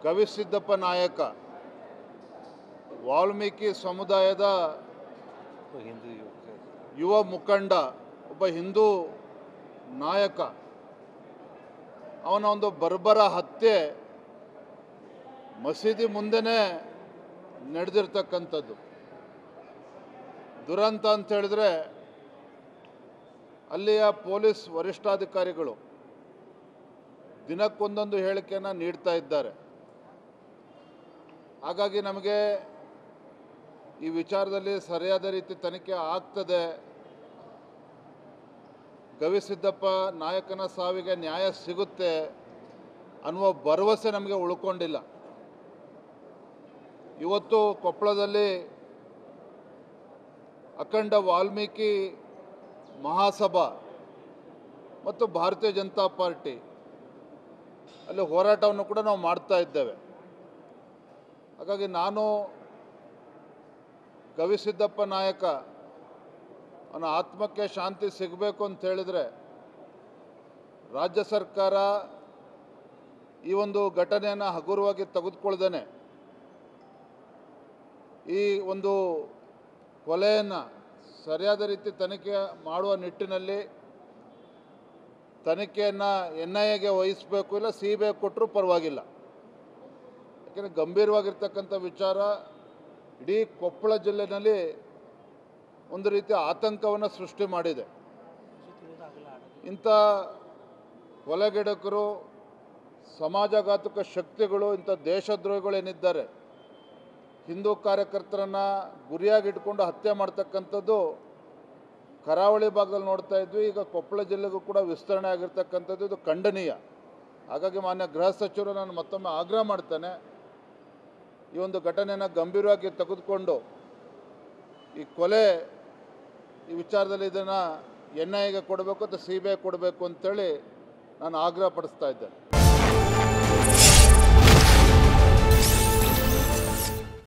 ಗವಿಸಿದ್ದಪ್ಪ ನಾಯಕ ವಾಲ್ಮೀಕಿ ಸಮುದಾಯದ ಯುವ ಮುಖಂಡ, ಒಬ್ಬ ಹಿಂದೂ ನಾಯಕ. ಅವನ ಒಂದು ಬರ್ಬರ ಹತ್ಯೆ ಮಸೀದಿ ಮುಂದೆನೇ ನಡೆದಿರ್ತಕ್ಕಂಥದ್ದು. ದುರಂತ ಅಂತ ಹೇಳಿದ್ರೆ ಅಲ್ಲಿಯ ಪೊಲೀಸ್ ವರಿಷ್ಠಾಧಿಕಾರಿಗಳು ದಿನಕ್ಕೊಂದೊಂದು ಹೇಳಿಕೆಯನ್ನು ನೀಡ್ತಾ ಇದ್ದಾರೆ. ಹಾಗಾಗಿ ನಮಗೆ ಈ ವಿಚಾರದಲ್ಲಿ ಸರಿಯಾದ ರೀತಿ ತನಿಖೆ ಆಗ್ತದೆ, ಗವಿಸಿದ್ದಪ್ಪ ನಾಯಕನ ಸಾವಿಗೆ ನ್ಯಾಯ ಸಿಗುತ್ತೆ ಅನ್ನುವ ಭರವಸೆ ನಮಗೆ ಉಳ್ಕೊಂಡಿಲ್ಲ. ಇವತ್ತು ಕೊಪ್ಪಳದಲ್ಲಿ ಅಖಂಡ ವಾಲ್ಮೀಕಿ ಮಹಾಸಭಾ ಮತ್ತು ಭಾರತೀಯ ಜನತಾ ಪಾರ್ಟಿ ಅಲ್ಲಿ ಹೋರಾಟವನ್ನು ಕೂಡ ನಾವು ಮಾಡ್ತಾ ಇದ್ದೇವೆ. ಹಾಗಾಗಿ ನಾನು ಗವಿಸಿದ್ದಪ್ಪ ನಾಯಕ ಅವನ ಆತ್ಮಕ್ಕೆ ಶಾಂತಿ ಸಿಗಬೇಕು ಅಂತ ಹೇಳಿದರೆ ರಾಜ್ಯ ಸರ್ಕಾರ ಈ ಒಂದು ಘಟನೆಯನ್ನು ಹಗುರವಾಗಿ ತೆಗೆದುಕೊಳ್ಳದೇನೆ ಈ ಒಂದು ಕೊಲೆಯನ್ನು ಸರಿಯಾದ ರೀತಿ ತನಿಖೆ ಮಾಡುವ ನಿಟ್ಟಿನಲ್ಲಿ ತನಿಖೆಯನ್ನು NIAಗೆ ವಹಿಸಬೇಕು, ಇಲ್ಲ CBI ಕೊಟ್ಟರೂ ಪರವಾಗಿಲ್ಲ. ಯಾಕೆಂದರೆ ಗಂಭೀರವಾಗಿರ್ತಕ್ಕಂಥ ವಿಚಾರ ಇಡೀ ಕೊಪ್ಪಳ ಜಿಲ್ಲೆಯಲ್ಲಿ ಒಂದು ರೀತಿಯ ಆತಂಕವನ್ನು ಸೃಷ್ಟಿ ಮಾಡಿದೆ. ಇಂಥ ಕೊಲೆಗಡಕರು, ಸಮಾಜಘಾತುಕ ಶಕ್ತಿಗಳು, ಇಂಥ ದೇಶದ್ರೋಹಿಗಳೇನಿದ್ದಾರೆ ಹಿಂದೂ ಕಾರ್ಯಕರ್ತರನ್ನು ಗುರಿಯಾಗಿಟ್ಕೊಂಡು ಹತ್ಯೆ ಮಾಡ್ತಕ್ಕಂಥದ್ದು ಕರಾವಳಿ ಭಾಗದಲ್ಲಿ ನೋಡ್ತಾ ಇದ್ವಿ. ಈಗ ಕೊಪ್ಪಳ ಜಿಲ್ಲೆಗೂ ಕೂಡ ವಿಸ್ತರಣೆ ಆಗಿರ್ತಕ್ಕಂಥದ್ದು ಇದು ಖಂಡನೀಯ. ಹಾಗಾಗಿ ಮಾನ್ಯ ಗೃಹ ಸಚಿವರು ನಾನು ಮತ್ತೊಮ್ಮೆ ಆಗ್ರಹ ಮಾಡ್ತೇನೆ, ಈ ಒಂದು ಘಟನೆಯನ್ನು ಗಂಭೀರವಾಗಿ ತೆಗೆದುಕೊಂಡು ಈ ಕೊಲೆ ಈ ವಿಚಾರದಲ್ಲಿ ಇದನ್ನು NIAಗೆ ಕೊಡಬೇಕು ಅಥವಾ CBI ಕೊಡಬೇಕು ಅಂತೇಳಿ ನಾನು ಆಗ್ರಹ ಪಡಿಸ್ತಾ ಇದ್ದೇನೆ.